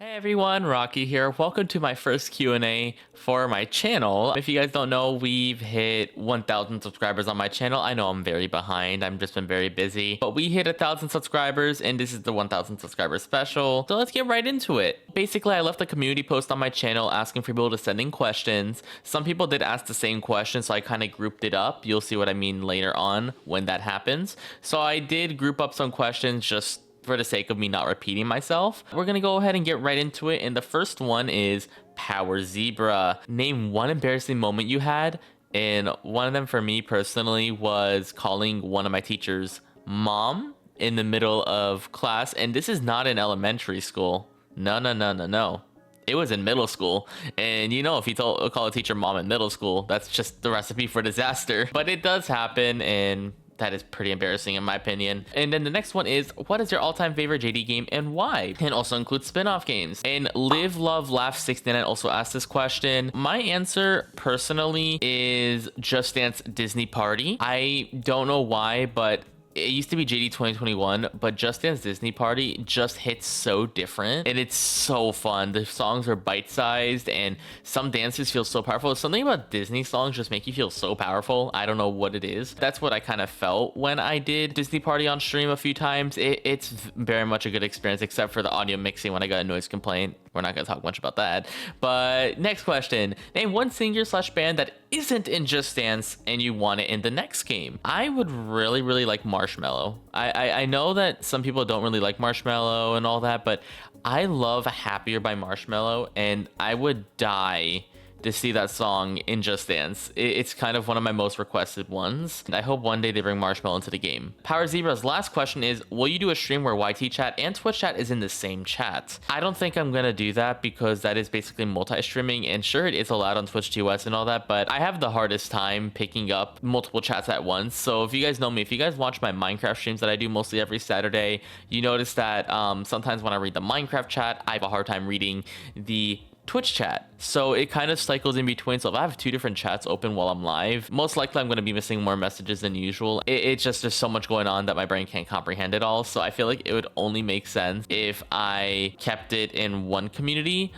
Hey everyone, Rocky here. Welcome to my first Q&A for my channel. If you guys don't know, we've hit 1,000 subscribers on my channel. I know I'm very behind. I've just been very busy. But we hit 1,000 subscribers and this is the 1,000 subscriber special. So let's get right into it. Basically, I left a community post on my channel asking for people to send in questions. Some people did ask the same question, so I kind of grouped it up. You'll see what I mean later on when that happens. So I did group up some questions just for the sake of me not repeating myself. We're gonna go ahead and get right into it, and the first one is Power Zebra. Name one embarrassing moment you had, and one of them for me personally was calling one of my teachers mom in the middle of class, and this is not in elementary school. No. It was in middle school, and you know, if you call a teacher mom in middle school, that's just the recipe for disaster. But it does happen, and that is pretty embarrassing in my opinion. And then the next one is, what is your all-time favorite JD game and why? And also includes spin-off games. And Live Love Laugh 69 also asked this question. My answer personally is Just Dance Disney Party. I don't know why, but it used to be JD 2021, but Just Dance Disney Party just hits so different, and it's so fun. The songs are bite-sized, and some dances feel so powerful. Something about Disney songs just make you feel so powerful. I don't know what it is. That's what I kind of felt when I did Disney Party on stream a few times. It's very much a good experience, except for the audio mixing when I got a noise complaint. We're not going to talk much about that. But next question. Name one singer/band that isn't in Just Dance and you want it in the next game. I would really like Marshmello. I know that some people don't really like Marshmello and all that, but I love Happier by Marshmello, and I would die to see that song in Just Dance. It's kind of one of my most requested ones. And I hope one day they bring Marshmello into the game. Power Zebra's last question is, will you do a stream where YT chat and Twitch chat is in the same chat? I don't think I'm gonna do that because that is basically multi-streaming, and sure, it is allowed on Twitch TOS and all that, but I have the hardest time picking up multiple chats at once. So if you guys know me, if you guys watch my Minecraft streams that I do mostly every Saturday, you notice that sometimes when I read the Minecraft chat, I have a hard time reading the Twitch chat. So it kind of cycles in between. So if I have two different chats open while I'm live, most likely I'm going to be missing more messages than usual. It's just there's so much going on that my brain can't comprehend it all. So I feel like it would only make sense if I kept it in one community.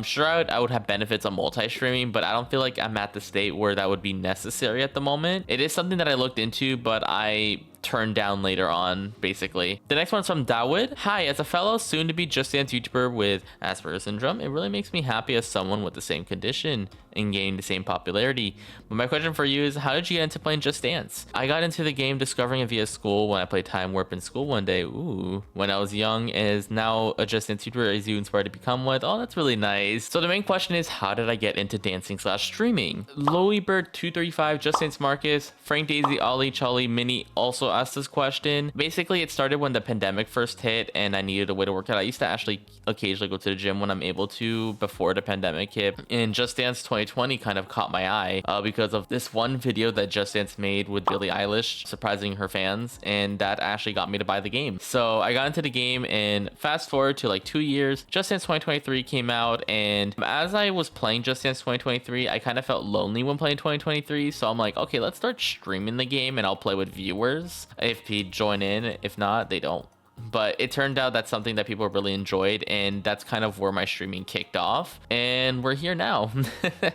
Sure, I would have benefits on multi-streaming, but I don't feel like I'm at the state where that would be necessary at the moment. It is something that I looked into, but I turned down later on, basically. The next one's from Dawood. Hi, as a fellow soon-to-be Just Dance YouTuber with Asperger's syndrome, it really makes me happy as someone with the same condition and gaining the same popularity. But my question for you is, how did you get into playing Just Dance? I got into the game discovering it via school when I played Time Warp in school one day. Ooh, when I was young, as now a Just Dance YouTuber is you inspired to become with. Oh, that's really nice. So the main question is, how did I get into dancing/streaming? Loeybird235, Just Dance Marcus, Frank Daisy, Ollie, Charlie, Minnie also asked this question. Basically, it started when the pandemic first hit and I needed a way to work out. I used to actually occasionally go to the gym when I'm able to before the pandemic hit, and Just Dance 2020 kind of caught my eye because of this one video that Just Dance made with Billie Eilish surprising her fans, and that actually got me to buy the game. So I got into the game, and fast forward to like 2 years, Just Dance 2023 came out, and as I was playing Just Dance 2023, I kind of felt lonely when playing 2023, so I'm like, okay, let's start streaming the game and I'll play with viewers if they join in. If not, they don't. But it turned out that's something that people really enjoyed, and that's kind of where my streaming kicked off, and we're here now.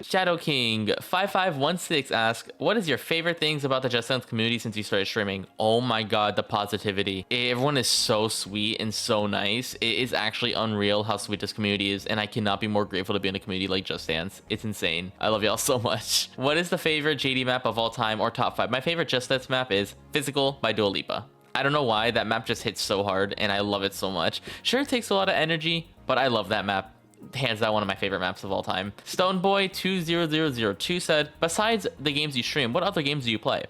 Shadow King 5516 asks, what is your favorite things about the Just Dance community since you started streaming? Oh my god, the positivity. Everyone is so sweet and so nice. It is actually unreal how sweet this community is, and I cannot be more grateful to be in a community like Just Dance. It's insane. I love y'all so much. What is the favorite JD map of all time, or top 5? My favorite Just Dance map is Physical by Dua Lipa. I don't know why, that map just hits so hard and I love it so much. Sure, it takes a lot of energy, but I love that map. Hands down one of my favorite maps of all time. Stoneboy20002 said, besides the games you stream, what other games do you play?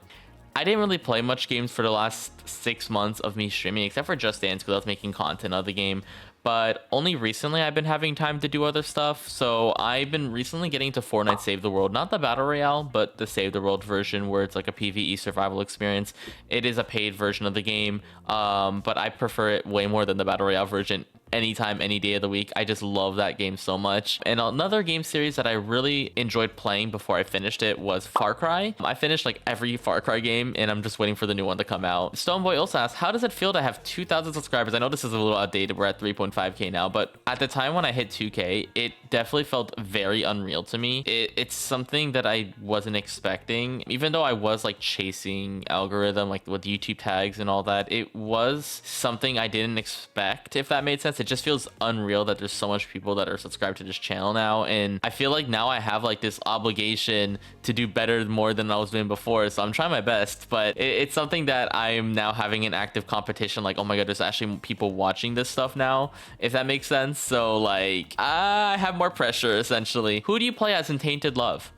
I didn't really play much games for the last 6 months of me streaming, except for Just Dance because I was making content of the game. But only recently I've been having time to do other stuff. So I've been recently getting to Fortnite Save the World. Not the Battle Royale, but the Save the World version where it's like a PvE survival experience. It is a paid version of the game, but I prefer it way more than the Battle Royale version. anytime, any day of the week. I just love that game so much. And another game series that I really enjoyed playing before I finished it was Far Cry. I finished like every Far Cry game, and I'm just waiting for the new one to come out. Stoneboy also asks, how does it feel to have 2,000 subscribers? I know this is a little outdated. We're at 3.5k now, but at the time when I hit 2k, it definitely felt very unreal to me. It's something that I wasn't expecting. Even though I was like chasing algorithm, like with YouTube tags and all that, it was something I didn't expect, if that made sense. It just feels unreal that there's so much people that are subscribed to this channel now, and I feel like now I have like this obligation to do better more than I was doing before, so I'm trying my best. But it's something that I'm now having an active competition, like, oh my god, there's actually people watching this stuff now, if that makes sense. So like I have more pressure essentially. Who do you play as in Tainted Love?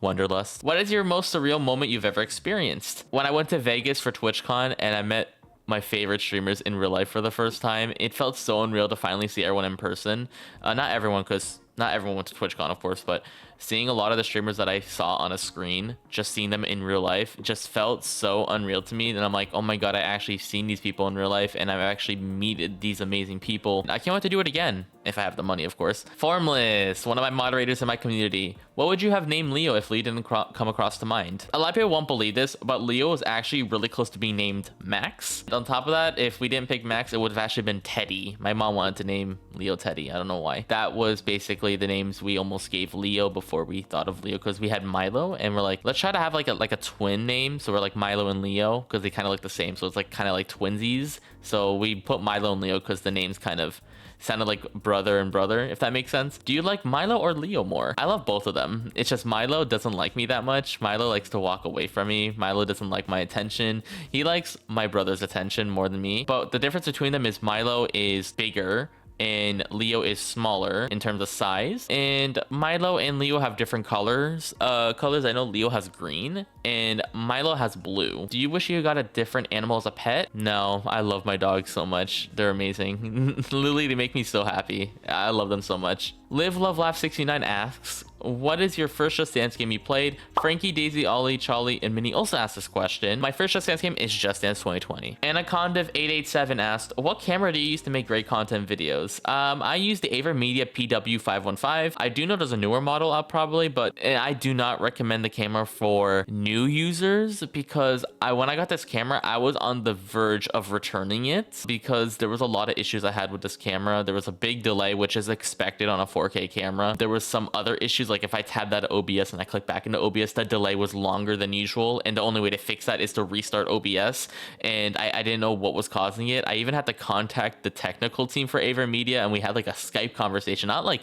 Wonderlust. What is your most surreal moment you've ever experienced? When I went to Vegas for TwitchCon and I met my favorite streamers in real life for the first time, it felt so unreal to finally see everyone in person. Not everyone, because not everyone went to TwitchCon, of course, but seeing a lot of the streamers that I saw on a screen, just seeing them in real life just felt so unreal to me. And I'm like, oh my god, I actually seen these people in real life, and I've actually meted these amazing people. I can't wait to do it again, if I have the money, of course. Formless, one of my moderators in my community. What would you have named Leo if Lee didn't come across to mind? A lot of people won't believe this, but Leo was actually really close to being named Max. On top of that, if we didn't pick Max, it would have actually been Teddy. My mom wanted to name Leo Teddy. I don't know why. That was basically the names we almost gave Leo before we thought of Leo, because we had Milo, and we're like, let's try to have like a twin name. So we're like Milo and Leo, because they kind of look the same. So it's like kind of like twinsies. So we put Milo and Leo because the names kind of sounded like brother and brother, if that makes sense. Do you like Milo or Leo more? I love both of them. It's just Milo doesn't like me that much. Milo likes to walk away from me. Milo doesn't like my attention. He likes my brother's attention more than me. But the difference between them is Milo is bigger and Leo is smaller in terms of size. And Milo and Leo have different colors. I know Leo has green and Milo has blue. Do you wish you got a different animal as a pet? No, I love my dogs so much. They're amazing. Literally, they make me so happy. I love them so much. Live Love Laugh 69 asks, what is your first Just Dance game you played? Frankie, Daisy, Ollie, Charlie, and Minnie also asked this question. My first Just Dance game is Just Dance 2020. Anaconda887 asked, what camera do you use to make great content videos? I use the AverMedia PW515. I do know there's a newer model out probably, but I do not recommend the camera for new users, because when I got this camera, I was on the verge of returning it because there was a lot of issues I had with this camera. There was a big delay, which is expected on a 4K camera. There was some other issues, like if I tab that OBS and I click back into OBS, that delay was longer than usual, and the only way to fix that is to restart OBS, and I didn't know what was causing it. I even had to contact the technical team for AverMedia, and we had like a Skype conversation, not like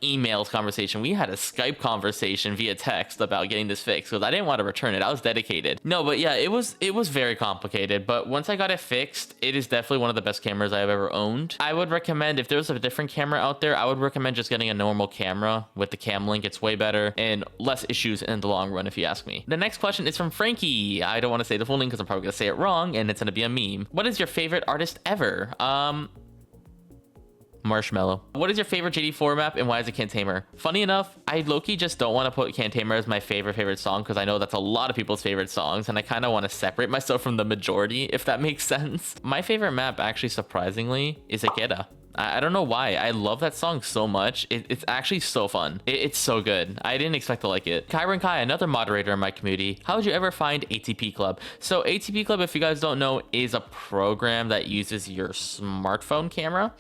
emails conversation. We had a Skype conversation via text about getting this fixed, because I didn't want to return it. I was dedicated. No, but yeah, it was very complicated, but once I got it fixed, it is definitely one of the best cameras I've ever owned. I would recommend, if there's a different camera out there, I would recommend just getting a normal camera with the cam link. It's way better and less issues in the long run, if you ask me. The next question is from Frankie. I don't want to say the full name because I'm probably gonna say it wrong, and it's gonna be a meme. What is your favorite artist ever? Marshmallow. What is your favorite JD4 map and why is it Can't Tamer? Funny enough, I low-key just don't want to put Can't Tamer as my favorite song, because I know that's a lot of people's favorite songs, and I kind of want to separate myself from the majority, if that makes sense. My favorite map, actually, surprisingly, is Ikeda. I don't know why. I love that song so much. It's actually so fun. It's so good. I didn't expect to like it. Kyron Kai, another moderator in my community. How would you ever find ATP Club? So ATP Club, if you guys don't know, is a program that uses your smartphone camera,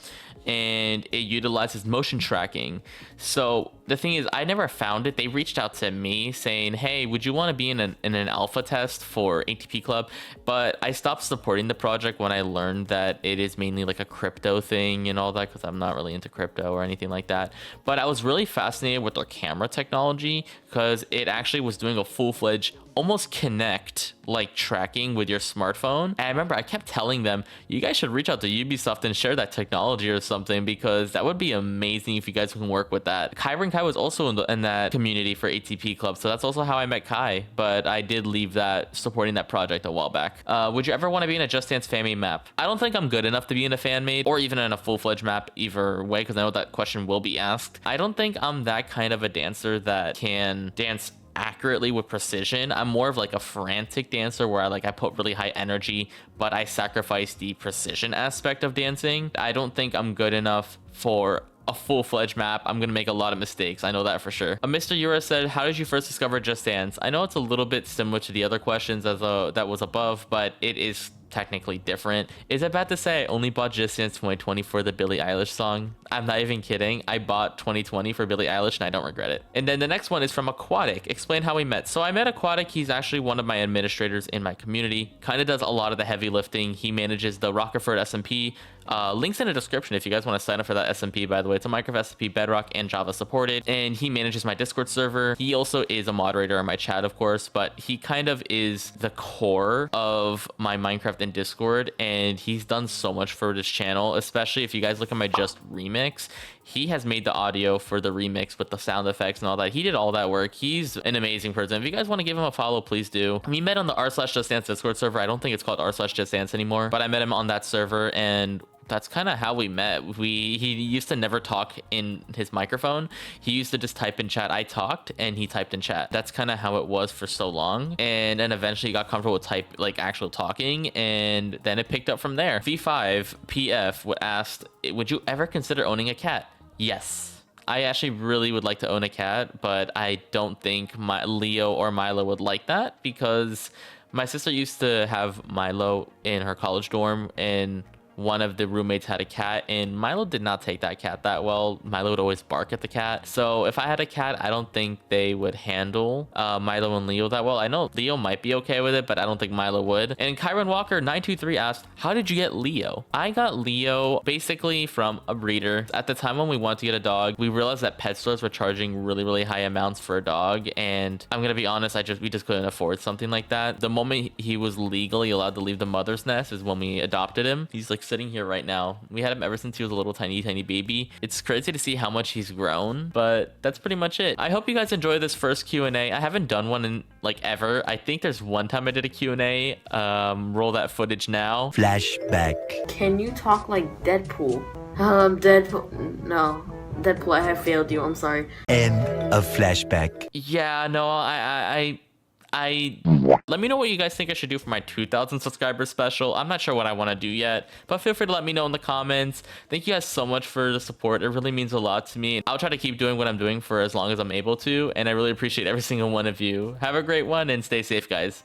and it utilizes motion tracking. So the thing is, I never found it. They reached out to me saying, hey, would you want to be in an alpha test for ATP Club? But I stopped supporting the project when I learned that it is mainly like a crypto thing and all that, because I'm not really into crypto or anything like that. But I was really fascinated with their camera technology, because it actually was doing a full-fledged almost Kinect like tracking with your smartphone. And I remember I kept telling them, you guys should reach out to Ubisoft and share that technology or something, because that would be amazing if you guys can work with that. Kyron Kai was also in that community for ATP Club, so that's also how I met Kai, but I did leave that supporting that project a while back. Would you ever want to be in a Just Dance fan made map? I don't think I'm good enough to be in a fan made or even in a full-fledged map either way, because I know that question will be asked. I don't think I'm that kind of a dancer that can dance accurately with precision. I'm more of like a frantic dancer where I put really high energy, but I sacrifice the precision aspect of dancing. I don't think I'm good enough for a full-fledged map. I'm gonna make a lot of mistakes, I know that for sure. Mr. Yura said, how did you first discover Just Dance? I know it's a little bit similar to the other questions that was above, but it is technically different. Is it bad to say I only bought Just Dance 2020 for the Billie Eilish song? I'm not even kidding. I bought 2020 for Billie Eilish and I don't regret it. And then the next one is from Aquatic. Explain how we met. So I met Aquatic. He's actually one of my administrators in my community. Kind of does a lot of the heavy lifting. He manages the Rockerford SMP. Links in the description if you guys want to sign up for that SMP. By the way, it's a Minecraft SMP, Bedrock, and Java supported. And he manages my Discord server. He also is a moderator in my chat, of course, but he kind of is the core of my Minecraft and Discord. And he's done so much for this channel, especially if you guys look at my Just Remix. He has made the audio for the remix with the sound effects and all that. He did all that work. He's an amazing person. If you guys want to give him a follow, please do. We met on the r/justdance Discord server. I don't think it's called r/justdance anymore, but I met him on that server, and that's kind of how we met. He used to never talk in his microphone. He used to just type in chat. I talked and he typed in chat. That's kind of how it was for so long. And then eventually he got comfortable with actual talking, and then it picked up from there. V5PF asked, would you ever consider owning a cat? Yes. I actually really would like to own a cat, but I don't think Leo or Milo would like that, because my sister used to have Milo in her college dorm, and one of the roommates had a cat, and Milo did not take that cat that well. Milo would always bark at the cat. So if I had a cat, I don't think they would handle Milo and Leo that well. I know Leo might be okay with it, but I don't think Milo would. And Kyron Walker 923 asked, how did you get Leo? I got Leo basically from a breeder. At the time when we wanted to get a dog, we realized that pet stores were charging really high amounts for a dog, and I'm gonna be honest, we just couldn't afford something like that. The moment he was legally allowed to leave the mother's nest is when we adopted him. He's like sitting here right now. We had him ever since he was a little tiny baby. It's crazy to see how much he's grown, but that's pretty much it. I hope you guys enjoy this first Q&A. I haven't done one in ever. I think there's one time I did a Q&A. Roll that footage now. Flashback. Can you talk like Deadpool? Deadpool. No. Deadpool, I have failed you. I'm sorry. End of flashback. Yeah, no, let me know what you guys think I should do for my 2,000 subscribers special. I'm not sure what I want to do yet, but feel free to let me know in the comments. Thank you guys so much for the support. It really means a lot to me. I'll try to keep doing what I'm doing for as long as I'm able to, and I really appreciate every single one of you. Have a great one and stay safe, guys.